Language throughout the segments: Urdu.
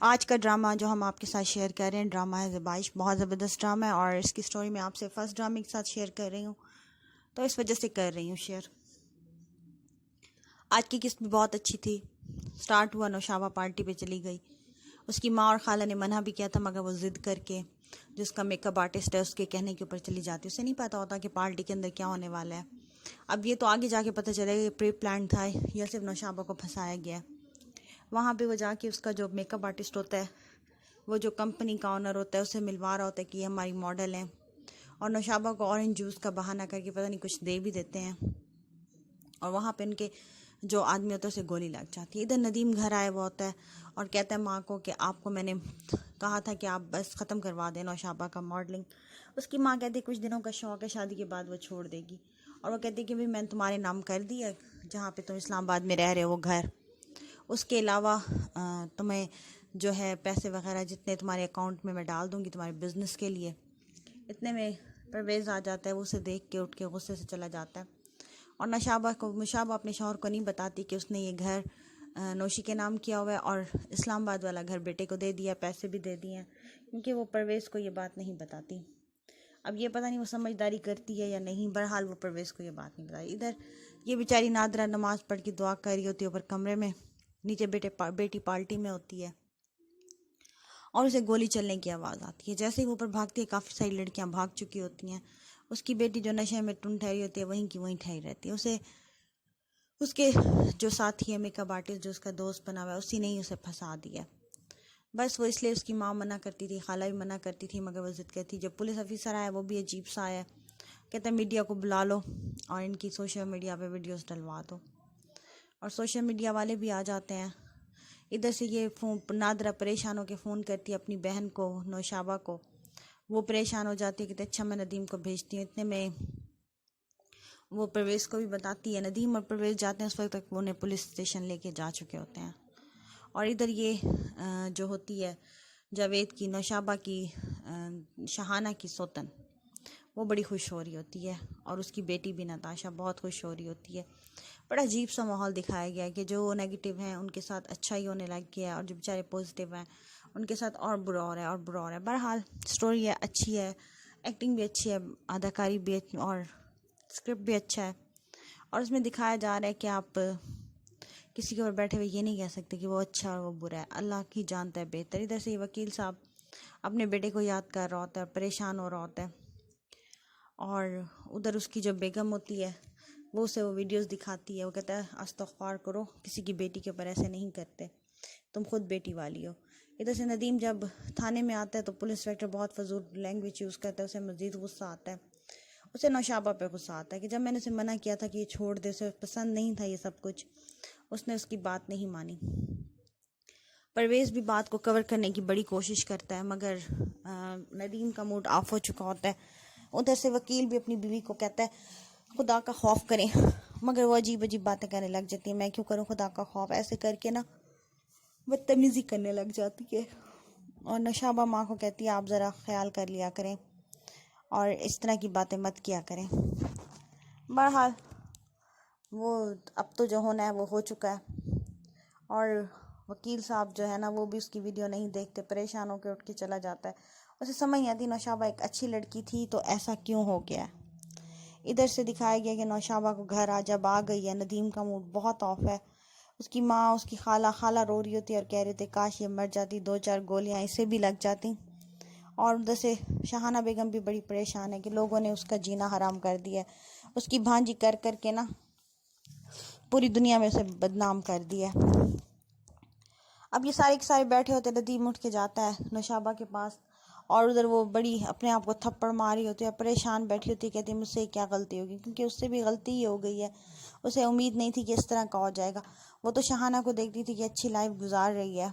آج کا ڈرامہ جو ہم آپ کے ساتھ شیئر کر رہے ہیں ڈرامہ ہے زیبائش. بہت زبردست ڈرامہ ہے اور اس کی سٹوری میں آپ سے فرسٹ ڈرامے کے ساتھ شیئر کر رہی ہوں، تو اس وجہ سے کر رہی ہوں شیئر. آج کی قسط بھی بہت اچھی تھی. سٹارٹ ہوا، نوشابہ پارٹی پہ چلی گئی. اس کی ماں اور خالہ نے منع بھی کیا تھا مگر وہ ضد کر کے جس کا میک اپ آرٹسٹ ہے اس کے کہنے کے اوپر چلی جاتی. اسے نہیں پتا ہوتا کہ پارٹی کے اندر کیا ہونے والا ہے. اب یہ تو آگے جا کے پتہ چلے گا یہ پری پلان تھا یا صرف نوشابہ کو پھنسایا گیا. وہاں پہ وہ جا کے اس کا جو میک اپ آرٹسٹ ہوتا ہے، وہ جو کمپنی کا آنر ہوتا ہے، اسے ملوا رہا ہوتا ہے کہ یہ ہماری ماڈل ہیں، اور نوشابہ کو اورنج جوس کا بہانہ کر کے پتہ نہیں کچھ دے بھی دیتے ہیں، اور وہاں پہ ان کے جو آدمی ہوتا ہے اسے گولی لگ جاتی ہے. ادھر ندیم گھر آیا ہوا ہوتا ہے اور کہتا ہے ماں کو کہ آپ کو میں نے کہا تھا کہ آپ بس ختم کروا دیں نوشابہ کا ماڈلنگ. اس کی ماں کہتی ہے کچھ دنوں کا شوق ہے، شادی کے بعد وہ چھوڑ دے گی. اور وہ کہتی ہے کہ بھی میں نے تمہارے نام کر دیا جہاں پہ تم اسلام آباد میں رہ رہے ہو وہ گھر، اس کے علاوہ تمہیں جو ہے پیسے وغیرہ جتنے تمہارے اکاؤنٹ میں ڈال دوں گی تمہارے بزنس کے لیے. اتنے میں پرویز آ جاتا ہے، وہ اسے دیکھ کے اٹھ کے غصے سے چلا جاتا ہے. اور نوشابہ اپنے شوہر کو نہیں بتاتی کہ اس نے یہ گھر نوشی کے نام کیا ہوا ہے اور اسلام آباد والا گھر بیٹے کو دے دیا، پیسے بھی دے دیے ہیں، کیونکہ وہ پرویز کو یہ بات نہیں بتاتی. اب یہ پتہ نہیں وہ سمجھداری کرتی ہے یا نہیں، بہرحال وہ پرویز کو یہ بات نہیں بتائی. ادھر یہ بیچاری نادرہ نماز پڑھ کے دعا کر رہی ہوتی ہے اوپر کمرے میں، نیچے بیٹی پارٹی میں ہوتی ہے اور اسے گولی چلنے کی آواز آتی ہے. جیسے ہی وہ اوپر بھاگتی ہے کافی ساری لڑکیاں بھاگ چکی ہوتی ہیں. اس کی بیٹی جو نشے میں ٹھہری ہوتی ہے وہیں کی وہیں ٹھہری رہتی ہے. اسے اس کے جو ساتھی ہے میک اپ آرٹسٹ جو اس کا دوست بنا ہوا ہے اسی نے ہی اسے پھنسا دیا. بس وہ اس لیے اس کی ماں منع کرتی تھی، خالہ بھی منع کرتی تھی، مگر وہ ضد کرتی. جب پولیس آفیسر آیا وہ بھی عجیب سا آیا، کہتا ہے میڈیا کو بلا لو اور ان کی سوشل میڈیا پہ ویڈیوز ڈلوا دو. اور سوشل میڈیا والے بھی آ جاتے ہیں. ادھر سے یہ نادرہ پریشان ہو کے فون کرتی ہے اپنی بہن کو نوشابہ کو. وہ پریشان ہو جاتی ہے کہ اچھا میں ندیم کو بھیجتی ہوں. اتنے میں وہ پرویز کو بھی بتاتی ہے. ندیم اور پرویز جاتے ہیں، اس وقت تک وہ انہیں پولیس اسٹیشن لے کے جا چکے ہوتے ہیں. اور ادھر یہ جو ہوتی ہے جاوید کی نوشابہ کی شہانہ کی سوتن، وہ بڑی خوش ہو رہی ہوتی ہے اور اس کی بیٹی بھی نتاشا بہت خوش ہو رہی ہوتی ہے. بڑا عجیب سا ماحول دکھایا گیا ہے کہ جو نیگیٹو ہیں ان کے ساتھ اچھا ہی ہونے لگ گیا ہے اور جو بیچارے پازیٹیو ہیں ان کے ساتھ اور برا ہو رہا ہے اور برا ہو رہا ہے. بہرحال سٹوری ہے، اچھی ہے، ایکٹنگ بھی اچھی ہے، اداکاری بھی اور اسکرپٹ بھی اچھا ہے. اور اس میں دکھایا جا رہا ہے کہ آپ کسی کے اوپر بیٹھے ہوئے یہ نہیں کہہ سکتے کہ وہ اچھا اور وہ برا ہے، اللہ کی جانتا ہے بہتر. ادھر سے یہ وکیل صاحب اپنے بیٹے کو یاد کر رہا ہوتا ہے، پریشان ہو رہا ہوتا ہے، اور ادھر اس کی جو بیگم ہوتی ہے وہ اسے وہ ویڈیوز دکھاتی ہے. وہ کہتا ہے استغفار کرو، کسی کی بیٹی کے اوپر ایسے نہیں کرتے، تم خود بیٹی والی ہو. ادھر سے ندیم جب تھانے میں آتا ہے تو پولیس انسپیکٹر بہت فضول لینگویج یوز کرتا ہے، اسے مزید غصہ آتا ہے. اسے نوشابہ پہ غصہ آتا ہے کہ جب میں نے اسے منع کیا تھا کہ یہ چھوڑ دے، اسے پسند نہیں تھا یہ سب کچھ، اس نے اس کی بات نہیں مانی. پرویز بھی بات کو کور کرنے کی بڑی کوشش کرتا ہے مگر ندیم کا موڈ آف ہو چکا ہوتا ہے. ادھر سے وکیل بھی اپنی بیوی کو کہتا ہے خدا کا خوف کریں، مگر وہ عجیب عجیب باتیں کرنے لگ جاتی ہیں. میں کیوں کروں خدا کا خوف، ایسے کر کے نا بدتمیزی کرنے لگ جاتی ہے. اور نوشابہ ماں کو کہتی ہے آپ ذرا خیال کر لیا کریں اور اس طرح کی باتیں مت کیا کریں. بہرحال وہ اب تو جو ہونا ہے وہ ہو چکا ہے. اور وکیل صاحب جو ہے نا وہ بھی اس کی ویڈیو نہیں دیکھتے، پریشان ہو کے اٹھ کے چلا جاتا ہے. اسے سمجھ نہیں آتی نوشابہ ایک اچھی لڑکی تھی تو ایسا کیوں ہو گیا. ادھر سے دکھایا گیا کہ نوشابہ کو گھر جب آ گئی ہے، ندیم کا موڈ بہت آف ہے. اس کی ماں، اس کی خالہ رو رہی ہوتی ہے اور کہہ رہے تھے کاش یہ مر جاتی، 2-4 گولیاں اسے بھی لگ جاتی. اور ادھر سے شہانہ بیگم بھی بڑی پریشان ہے کہ لوگوں نے اس کا جینا حرام کر دیا ہے، اس کی بھانجی کر کر کے نا پوری دنیا میں اسے بدنام کر دیا. اب یہ سارے کے سارے بیٹھے ہوتے، ندیم اٹھ کے جاتا ہے نوشابہ کے پاس اور ادھر وہ بڑی اپنے آپ کو تھپڑ ماری ہوتی ہے، پریشان بیٹھی ہوتی ہے، کہتی ہے مجھ سے کیا غلطی ہوگی، کیونکہ اس سے بھی غلطی ہی ہو گئی ہے. اسے امید نہیں تھی کہ اس طرح کا ہو جائے گا. وہ تو شہانہ کو دیکھتی تھی کہ اچھی لائف گزار رہی ہے،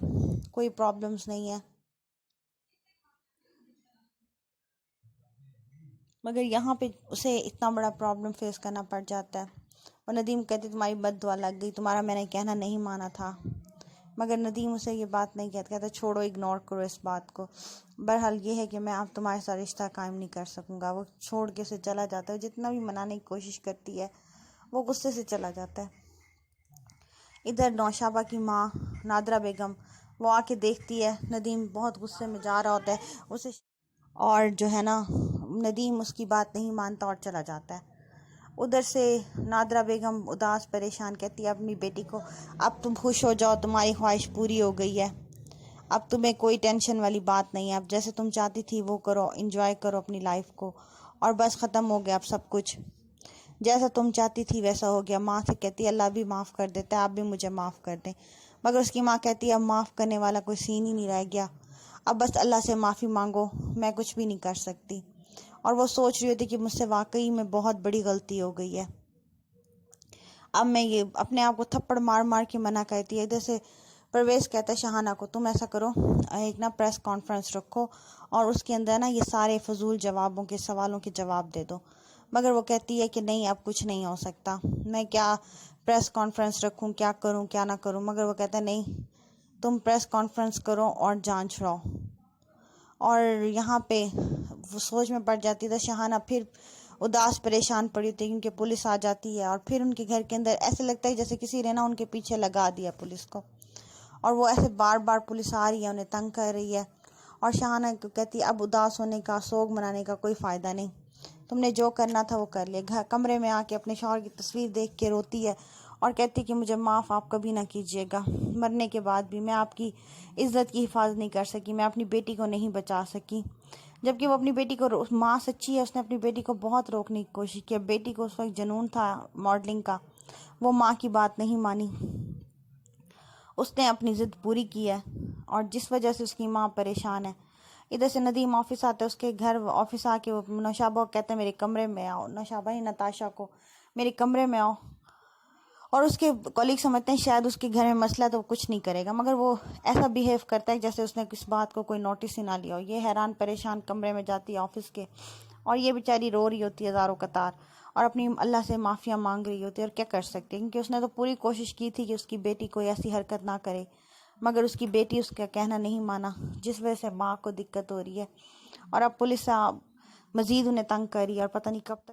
کوئی پرابلمز نہیں ہے، مگر یہاں پہ اسے اتنا بڑا پرابلم فیس کرنا پڑ جاتا ہے. اور ندیم کہتی تمہاری بد دعا لگ گئی، تمہارا میں نے کہنا نہیں مانا تھا. مگر ندیم اسے یہ بات نہیں کہتا چھوڑو، اگنور کرو اس بات کو. بہرحال یہ ہے کہ میں اب تمہارے ساتھ رشتہ قائم نہیں کر سکوں گا. وہ چھوڑ کے اسے چلا جاتا ہے. جتنا بھی منانے کی کوشش کرتی ہے وہ غصے سے چلا جاتا ہے. ادھر نوشابہ کی ماں نادرہ بیگم وہ آ کے دیکھتی ہے ندیم بہت غصے میں جا رہا ہوتا ہے اسے، اور جو ہے نا ندیم اس کی بات نہیں مانتا اور چلا جاتا ہے۔ ادھر سے نادرہ بیگم اداس پریشان کہتی ہے اپنی بیٹی کو، اب تم خوش ہو جاؤ، تمہاری خواہش پوری ہو گئی ہے، اب تمہیں کوئی ٹینشن والی بات نہیں ہے، اب جیسے تم چاہتی تھی وہ کرو، انجوائے کرو اپنی لائف کو، اور بس ختم ہو گیا اب سب کچھ، جیسا تم چاہتی تھی ویسا ہو گیا۔ ماں سے کہتی ہے اللہ بھی معاف کر دیتا ہے، آپ بھی مجھے معاف کر دیں، مگر اس کی ماں کہتی ہے اب معاف کرنے والا کوئی سین ہی نہیں رہ گیا، اب بس اللہ سے معافی مانگو، میں کچھ بھی نہیں کر سکتی۔ اور وہ سوچ رہی ہوتی کہ مجھ سے واقعی میں بہت بڑی غلطی ہو گئی ہے، اب میں یہ اپنے آپ کو تھپڑ مار مار کے منع کرتی ہے۔ ادھر سے پرویز کہتا ہے شہانہ کو تم ایسا کرو، ایک نا پریس کانفرنس رکھو اور اس کے اندر نا یہ سارے فضول جوابوں کے سوالوں کے جواب دے دو، مگر وہ کہتی ہے کہ نہیں اب کچھ نہیں ہو سکتا، میں کیا پریس کانفرنس رکھوں، کیا کروں کیا نہ کروں، مگر وہ کہتا ہے نہیں تم پریس کانفرنس کرو اور جانچ رہو۔ اور یہاں پہ وہ سوچ میں پڑ جاتی ہے، شہانہ پھر اداس پریشان پڑی ہوتی ہے کیونکہ پولیس آ جاتی ہے، اور پھر ان کے گھر کے اندر ایسے لگتا ہے جیسے کسی نے نا ان کے پیچھے لگا دیا پولیس کو، اور وہ ایسے بار بار پولیس آ رہی ہے انہیں تنگ کر رہی ہے، اور شہانہ کہتی ہے اب اداس ہونے کا، سوگ منانے کا کوئی فائدہ نہیں، تم نے جو کرنا تھا وہ کر لیا۔ کمرے میں آ کے اپنے شوہر کی تصویر دیکھ کے روتی ہے اور کہتی کہ مجھے معاف آپ کبھی نہ کیجیے گا، مرنے کے بعد بھی میں آپ کی عزت کی حفاظت نہیں کر سکی، میں اپنی بیٹی کو نہیں بچا سکی، جبکہ وہ اپنی بیٹی کو ماں سچی ہے، اس نے اپنی بیٹی کو بہت روکنے کی کوشش کی، بیٹی کو اس وقت جنون تھا ماڈلنگ کا، وہ ماں کی بات نہیں مانی، اس نے اپنی ضد پوری کی ہے، اور جس وجہ سے اس کی ماں پریشان ہے۔ ادھر سے ندیم آفس آتا ہے، اس کے گھر آفس آ کے وہ نوشابہ کو کہتے ہیں میرے کمرے میں آؤ، نوشابہ ہی نتاشا کو میرے کمرے میں آؤ، اور اس کے کولیگ سمجھتے ہیں شاید اس کے گھر میں مسئلہ تو وہ کچھ نہیں کرے گا، مگر وہ ایسا بیہیو کرتا ہے جیسے اس نے کس بات کو کوئی نوٹس ہی نہ لیا ہو۔ یہ حیران پریشان کمرے میں جاتی ہے آفس کے، اور یہ بیچاری رو رہی ہوتی ہے ہزاروں قطار، اور اپنی اللہ سے معافیاں مانگ رہی ہوتی ہے، اور کیا کر سکتی ہے کیونکہ اس نے تو پوری کوشش کی تھی کہ اس کی بیٹی کوئی ایسی حرکت نہ کرے، مگر اس کی بیٹی اس کا کہنا نہیں مانا، جس وجہ سے ماں کو دقت ہو رہی ہے، اور اب پولیس مزید انہیں تنگ کر رہی ہے، اور پتہ نہیں کب تک